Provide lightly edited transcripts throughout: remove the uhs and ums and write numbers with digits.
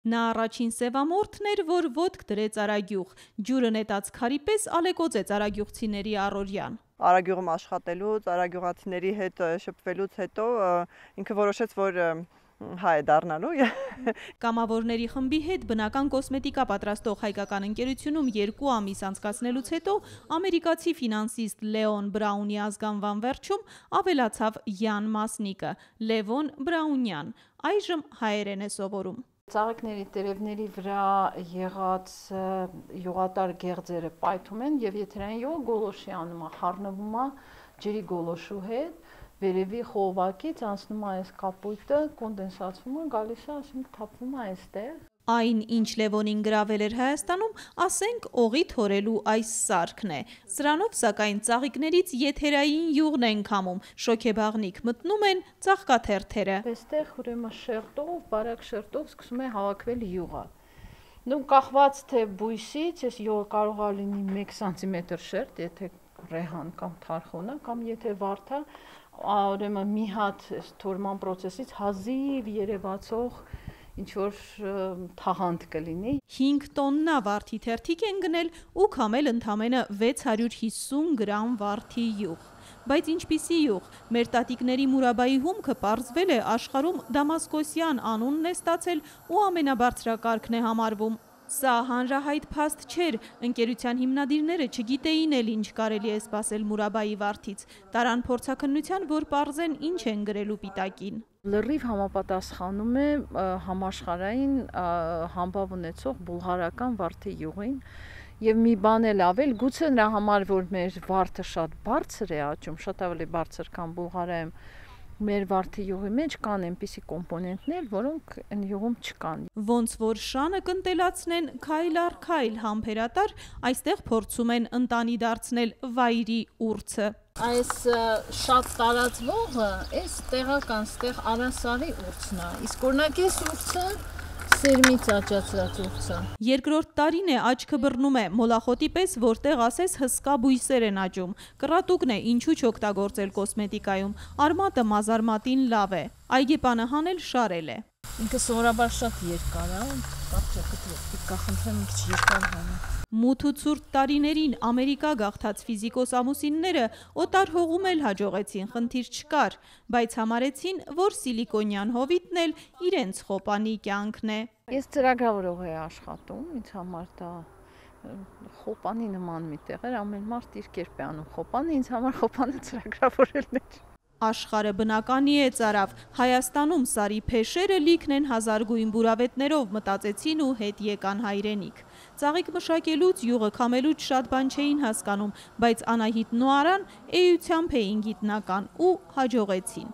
Նա առաջին սևամորթն էր, որ ոտք դրեց Արագյուղ, ջուրը նետած քարի պես ալեկոծեց արագյուղցիների առօրյան։ Արագյուղում աշխատելուց, արագյուղացիների հետ շփվելուց հետո ինքը որոշեց, որ հայ է դառնալու։ Կամավորների խմբի հետ բնական կոսմետիկա պատրաստող հայկական ընկերությունում 2 ամիս անցկացնելուց հետո ամերիկացի ֆինանսիստ Լեոն Բրաունի ազգանվան վերջում ավելացավ Յան Մասնիկը՝ Լևոն Բրաունյան, այժմ հայերեն է սովորում։ Ծաղիկների տերևների վրա եղած յուղատար գեղձերը պայթում են եւ եթերային յուղը գոլոշի անում է, խառնվում է ջրի գոլոշու հետ, վերևի խողովակից անցնում է այս կապույտը, կոնդենսացվում է, գալիս է, ասենք թափվում է այստեղ։ Այն, ինչ Լևոնին գրավել էր Հայաստանում, ասենք օղի թորելու այս սարքն է։ Սրանով սակայն ծաղիկներից եթերային յուղն են քամում, շոգեբաղնիկ մտնում են ծաղկաթերթերը։ Այստեղ ուրեմն շերտով, բարակ շերտով սկսում է հավաքվել յուղը։ Նույն կախված թե բույսից, այս յուղը կարող է լինի 1 սանտիմետր շերտ, եթե ռեհան կամ թարխուն է, կամ եթե վարդ է, ուրեմն մի հատ թորման process-ից հազիվ երևացող ինչ-որ թաղանթ կլինի։ 5 տոննա վարդի թերթիկ են գնել ու քամել ընդամենը 650 գրամ վարդի յուղ։ Բայց ինչպիսի յուղ, մեր տատիկների Մուրաբայի հումքը պարզվել է աշխարհում Դամասկոսյան անունն է ստացել ու ամենաբարձրակարգն է համարվում։ Սա հանրահայտ փաստ չէր, ընկերության հիմնադիրները չգիտեին էլ ինչ կարելի է սպասել Մուրաբայի վարդից, տարան փորձաքննության, որ պարզեն ինչ են գրելու պիտակին։ Լրիվ համապատասխանում է համաշխարհային համբավ ունեցող բուլղարական վարդի յուղին եւ մի բան էլ ավել, գուցե նրա համար, որ մեր վարդը շատ բարձր է աճում, շատ ավելի բարձր, քան Բուլղարիայում, մեր վարդի յուղի մեջ կան այնպիսի կոմպոնենտներ, որոնք այն յուղում չկան։ Ոնց որ շանը կընտելացնեն քայլ առ քայլ համբերատար, այստեղ փորձում են ընտանի դարձնել վայրի ուրցը։ Այս շատ տարածվողը, այս տեղական ստեղ Արասարի ուրցն է, իսկ օրինակ այս ուրցը սերմից աճացած ուրցը։ Երկրորդ տարին է աչքը բռնում է, մոլախոտի պես, որտեղ ասես հսկա բույսեր են աճում։ Կռատուկն է, ինչու չօգտագործել կոսմետիկայում, արմատը մազարմատին լավ է, այգեպանը հանել շարել է։ Ինքը սովորաբար շատ երկար է, կախնդրեմ մի քիչ երկար հանել։ Մութ ու ցուրտ տարիներին Ամերիկա գաղթած ֆիզիկոս ամուսինները օտար հողում էլ հաջողեցին, խնդիր չկար, բայց համարեցին, որ սիլիկոնյան հովիտն էլ իրենց խոպանի կյանքն է։ Ես ծրագրավորող եմ աշխատում, ինձ համար դա խոպանի նման մի տեղ էր, ամեն մարդ իր կերպ է անում խոպանը, ինձ համար խոպանը ծրագրավորելն էր։ Աշխարհը բնականի է ծարավ, Հայաստանում սարի փեշերը լիքն են հազարգույն բուրավետներով, մտածեցին ու հետ եկան հայրենիք։ Ծաղիկ մշակելուց, յուղը քամելուց շատ բան չէին հասկանում, բայց Անահիտն ու Արան էությամբ էին գիտնական ու հաջողեցին։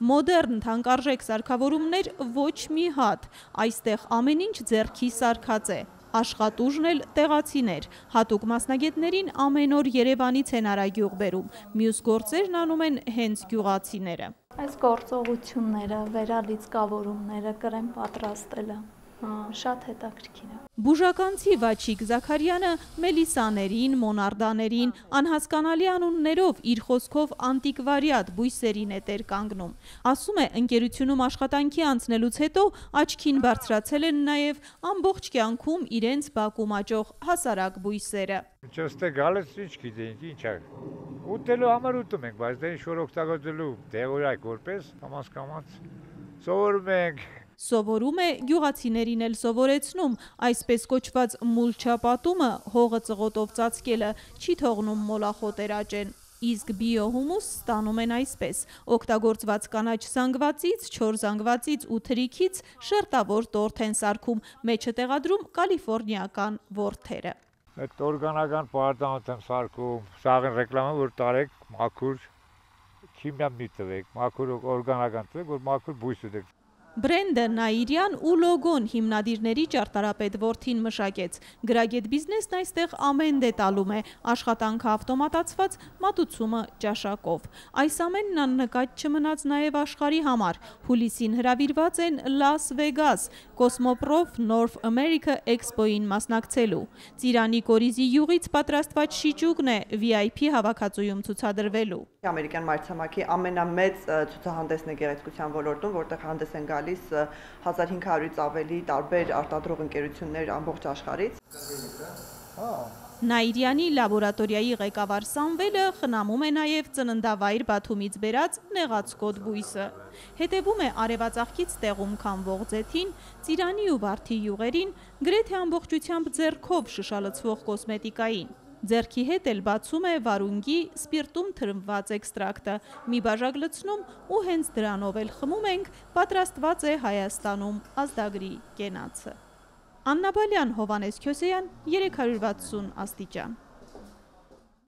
Մոդեռն թանկարժեք սարքավորումներ ոչ մի հատ, այստեղ ամեն ինչ ձեռքի սարքած է։ Աշխատուժն էլ տեղացիներ, հատուկ մասնագետներին ամեն օր Երևանից են Արագյուղ բերում, մյուս գործերն անում են հենց գյուղացիները։ Այս գործողությունները, վերալիցկավորումները, կրեմ պատրաստելը շատ հետաքրքիր է։ Բուժականցի Վաչիկ Զաքարյանը մելիսաներին, մոնարդաներին, անհասկանալի անուններով իր խոսքով անտիկվարիատ բույսերին է տեր կանգնում։ Ասում է, ընկերությունում աշխատանքի անցնելուց հետո աչքին բարձրացել են նաև ամբողջ կյանքում իրենց բակում աճող հասարակ բույսերը։ Ճստե գալիս ինչ գիտենք, ինչ է։ Ուտելու համար ուտում ենք, բայց դե ինչ-որ օգտագործելու դեղորայք որպես կամաց սովորում ենք։ Սովորում է, գյուղացիներին էլ սովորեցնում, այսպես կոչված մուլչապատումը, հողը ծղոտով ծածկելը, չի թողնում մոլախոտեր աճեն, իսկ բիոհումուս ստանում են այսպես, օգտագործված կանաչ զանգվածից, չոր զանգվածից ու թրիքից շերտավոր տորթ են սարքում, մեջը տեղադրում կալիֆորնիական ворթերը։ Այդ օրգանական պարտանոց եմ սարքում, սաղին ռեկլամը, որ տարեք մաքուր քիմիա մի տվեք, մաքուր օրգանական տվեք, որ մաքուր բույս ուտեք։ Բրենդը Նաիրյան ու լոգոն հիմնադիրների ճարտարապետ որդին մշակեց։ Գրագետ բիզնեսն այստեղ ամեն դե տալում է, աշխատանքը ավտոմատացված, մատուցումը ճաշակով։ Այս ամենն աննկատ չմնաց նաև աշխարհի համար։ Հուլիսին հրավիրված են Լաս Վեգաս, Cosmoprof North America Expo-ին մասնակցելու։ Ծիրանի կորիզի յուղից պատրաստված շիճուկն է VIP հավաքածուում ցուցադրվելու։ Ամերիկյան մայրցամաքի ամենամեծ ցուցահանդեսն է գեղեցկության ոլորտում, որտեղ հանդես են գալիս տալիս 1500-ից ավելի տարբեր արտադրող ընկերություններ ամբողջ աշխարհից։ Նաիրյանի լաբորատորիայի ղեկավար Սամվելը խնամում է նաև ծննդավայր Բաթումից բերած նեղացկոտ բույսը։ Հետևում է արևածաղկից տեղում քամվող ձեթին, ծիրանի ու վարդի յուղերին, գրեթե ամբողջությամբ ձեռքով շշալցվող կոսմետիկային։ Ձեռքի հետ էլ բացում է վարունգի սպիրտում թրմված էքստրակտը, մի բաժակ լցնում ու հենց դրանով էլ խմում ենք, պատրաստված է Հայաստանում ազդագրի կենացը։ Աննա Բալյան, Հովանես Քյոսեյան, 360 աստիճան։